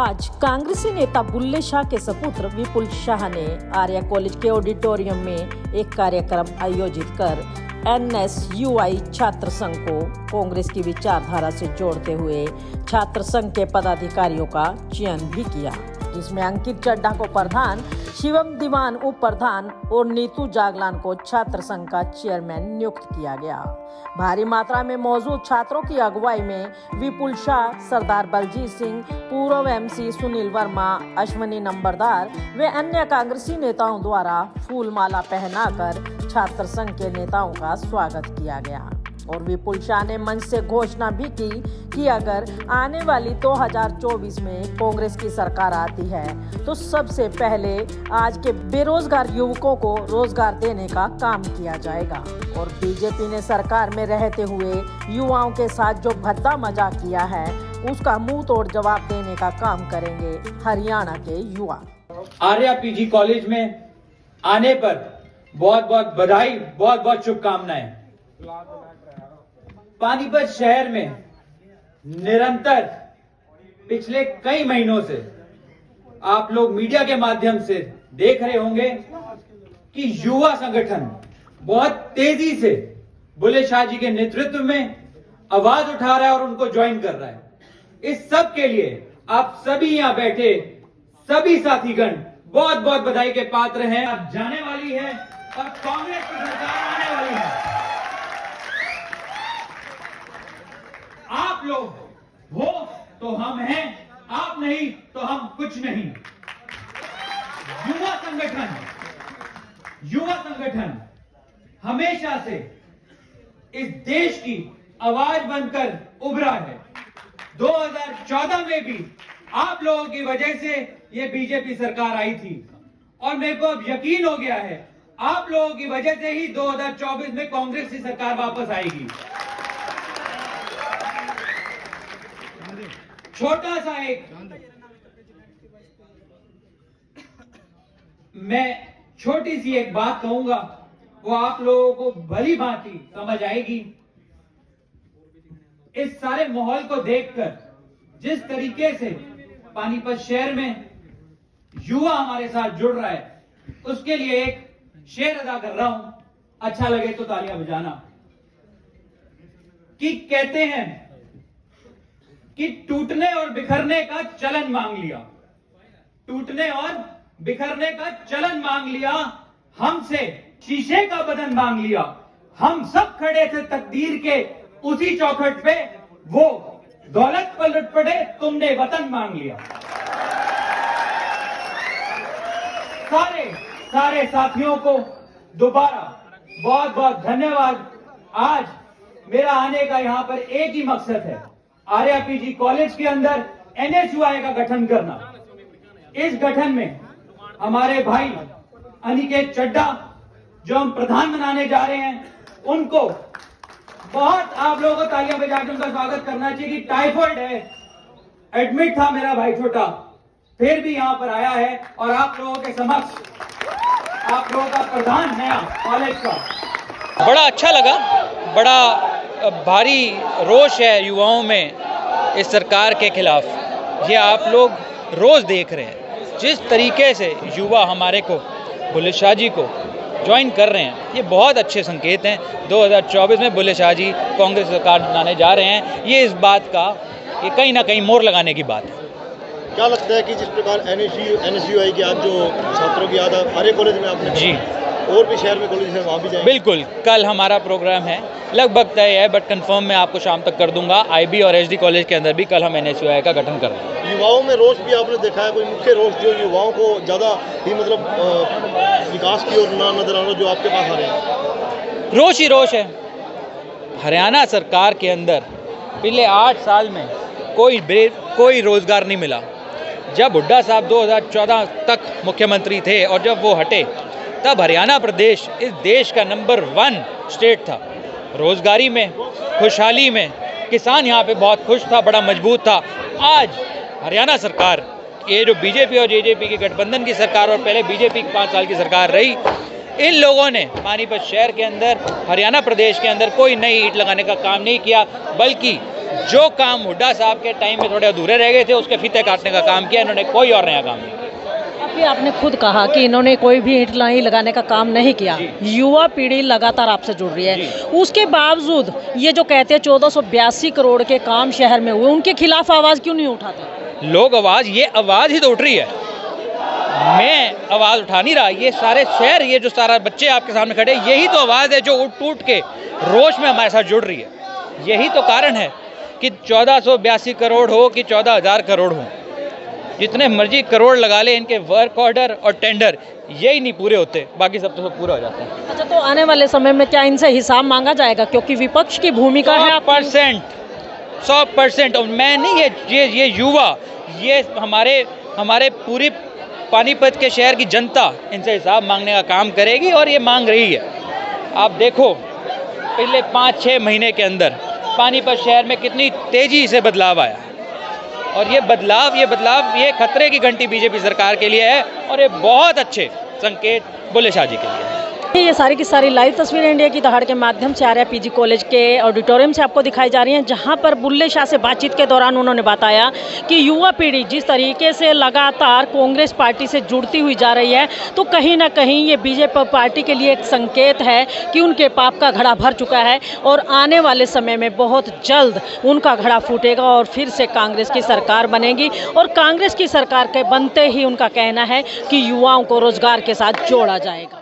आज कांग्रेसी नेता बुल्ले शाह के सपुत्र विपुल शाह ने आर्या कॉलेज के ऑडिटोरियम में एक कार्यक्रम आयोजित कर NSUI छात्र संघ को कांग्रेस की विचारधारा से जोड़ते हुए छात्र संघ के पदाधिकारियों का चयन भी किया, जिसमें अंकित चड्ढा को प्रधान, शिवम दीवान उप प्रधान और नीतू जागलान को छात्र संघ का चेयरमैन नियुक्त किया गया। भारी मात्रा में मौजूद छात्रों की अगुवाई में विपुल शाह, सरदार बलजीत सिंह, पूर्व MC सुनील वर्मा, अश्वनी नंबरदार व अन्य कांग्रेसी नेताओं द्वारा फूल माला पहनाकर छात्र संघ के नेताओं का स्वागत किया गया। और विपुल शाह ने मंच से घोषणा भी की कि अगर आने वाली 2024 में कांग्रेस की सरकार आती है तो सबसे पहले आज के बेरोजगार युवकों को रोजगार देने का काम किया जाएगा। और बीजेपी ने सरकार में रहते हुए युवाओं के साथ जो भद्दा मजाक किया है उसका मुंह तोड़ जवाब देने का काम करेंगे हरियाणा के युवा। आर्या PG कॉलेज में आने पर बहुत बहुत बधाई, बहुत बहुत शुभकामनाएं। पानीपत शहर में निरंतर पिछले कई महीनों से आप लोग मीडिया के माध्यम से देख रहे होंगे कि युवा संगठन बहुत तेजी से बुल्ले शाह जी के नेतृत्व में आवाज उठा रहा है और उनको ज्वाइन कर रहा है। इस सब के लिए आप सभी यहां बैठे सभी साथीगण बहुत बहुत बधाई के पात्र हैं। अब जाने वाली है और कांग्रेस की सरकार आने वाली है। आप लोग हो तो हम हैं, आप नहीं तो हम कुछ नहीं। युवा संगठन हमेशा से इस देश की आवाज बनकर उभरा है। 2014 में भी आप लोगों की वजह से ये बीजेपी सरकार आई थी और मेरे को अब यकीन हो गया है आप लोगों की वजह से ही 2024 में कांग्रेस की सरकार वापस आएगी। छोटा सा एक मैं छोटी सी एक बात कहूंगा, वो आप लोगों को भली भांति समझ आएगी। इस सारे माहौल को देखकर जिस तरीके से पानीपत शहर में युवा हमारे साथ जुड़ रहा है, उसके लिए एक शेर अदा कर रहा हूं, अच्छा लगे तो तालियां बजाना। कि कहते हैं कि टूटने और बिखरने का चलन मांग लिया, टूटने और बिखरने का चलन मांग लिया, हमसे शीशे का बदन मांग लिया। हम सब खड़े थे तकदीर के उसी चौखट पे, वो दौलत पर लुट पड़े, तुमने वतन मांग लिया। सारे साथियों को दोबारा बहुत बहुत धन्यवाद। आज मेरा आने का यहां पर एक ही मकसद है, आर्या PG कॉलेज के अंदर NSUI का गठन करना। इस गठन में हमारे भाई अनिकेत चड्ढा जो हम प्रधान बनाने जा रहे हैं, उनको बहुत आप लोगों को तालियां बजाकर उनका स्वागत करना चाहिए कि टाइफाइड है, एडमिट था मेरा भाई छोटा, फिर भी यहां पर आया है और आप लोगों के समक्ष आप लोगों का प्रधान नया कॉलेज का। बड़ा अच्छा लगा, बड़ा भारी रोष है युवाओं में इस सरकार के खिलाफ। ये आप लोग रोज देख रहे हैं जिस तरीके से युवा हमारे को बुल्ले शाह जी को ज्वाइन कर रहे हैं, ये बहुत अच्छे संकेत हैं। 2024 में बुल्ले शाह जी कांग्रेस सरकार बनाने जा रहे हैं, ये इस बात का ये कहीं ना कहीं मोहर लगाने की बात है। क्या लगता है कि जिस प्रकार NSUI की आज जो छात्रों की याद आर्य कॉलेज में आपने जी और भी शहर में कॉलेज है वहाँ भी जाएंगे? बिल्कुल, कल हमारा प्रोग्राम है, लगभग तय है बट कंफर्म मैं आपको शाम तक कर दूंगा। IB और HD कॉलेज के अंदर भी कल हम NSUI का गठन कर रहे हैं। युवाओं में रोष भी आपने देखा है, कोई मुख्य रोष जो युवाओं को ज़्यादा ही मतलब विकास की ओर ना नजर आना जो आपके पास आ रहे हैं? रोष ही रोष है। हरियाणा सरकार के अंदर पिछले 8 साल में कोई रोजगार नहीं मिला। जब हुड्डा साहब 2014 तक मुख्यमंत्री थे और जब वो हटे, तब हरियाणा प्रदेश इस देश का नंबर 1 स्टेट था। रोजगारी में, खुशहाली में, किसान यहाँ पे बहुत खुश था, बड़ा मजबूत था। आज हरियाणा सरकार, ये जो बीजेपी और JJP के गठबंधन की सरकार और पहले बीजेपी की 5 साल की सरकार रही, इन लोगों ने पानीपत शहर के अंदर, हरियाणा प्रदेश के अंदर कोई नई ईंट लगाने का काम नहीं किया, बल्कि जो काम हुड्डा साहब के टाइम में थोड़े अधूरे रह गए थे उसके फीते काटने का काम किया। इन्होंने कोई और नया काम नहीं किया। अभी आपने खुद कहा कि इन्होंने कोई भी ईंट नहीं लगाने का काम नहीं किया। युवा पीढ़ी लगातार आपसे जुड़ रही है, उसके बावजूद ये जो कहते हैं 1482 करोड़ के काम शहर में हुए, उनके खिलाफ आवाज़ क्यों नहीं उठाते? लोग ये आवाज़ ही तो उठ रही है। मैं आवाज़ उठा नहीं रहा, ये सारे शहर, ये जो सारा बच्चे आपके सामने खड़े, यही तो आवाज़ है जो उठ टूट के रोश में हमारे साथ जुड़ रही है। यही तो कारण है कि 1482 करोड़ हो कि 14,000 करोड़ हो, जितने मर्जी करोड़ लगा ले, इनके वर्क ऑर्डर और टेंडर यही नहीं पूरे होते, बाकी सब तो सब पूरा हो जाता है। अच्छा, तो आने वाले समय में क्या इनसे हिसाब मांगा जाएगा? क्योंकि विपक्ष की भूमिका है। 100%। और मैं नहीं, ये युवा, ये हमारे पूरी पानीपत के शहर की जनता इनसे हिसाब मांगने का काम करेगी और ये मांग रही है। आप देखो पिछले 5-6 महीने के अंदर पानीपत शहर में कितनी तेजी से बदलाव आया, और ये बदलाव ये खतरे की घंटी बीजेपी सरकार के लिए है, और ये बहुत अच्छे संकेत बुल्ले शाह जी के लिए है। ये सारी की सारी लाइव तस्वीरें इंडिया की दहाड़ के माध्यम से आर्या पीजी कॉलेज के ऑडिटोरियम से आपको दिखाई जा रही हैं, जहां पर बुल्ले शाह से बातचीत के दौरान उन्होंने बताया कि युवा पीढ़ी जिस तरीके से लगातार कांग्रेस पार्टी से जुड़ती हुई जा रही है, तो कहीं ना कहीं ये बीजेपी पार्टी के लिए एक संकेत है कि उनके पाप का घड़ा भर चुका है, और आने वाले समय में बहुत जल्द उनका घड़ा फूटेगा और फिर से कांग्रेस की सरकार बनेगी। और कांग्रेस की सरकार के बनते ही उनका कहना है कि युवाओं को रोजगार के साथ जोड़ा जाएगा।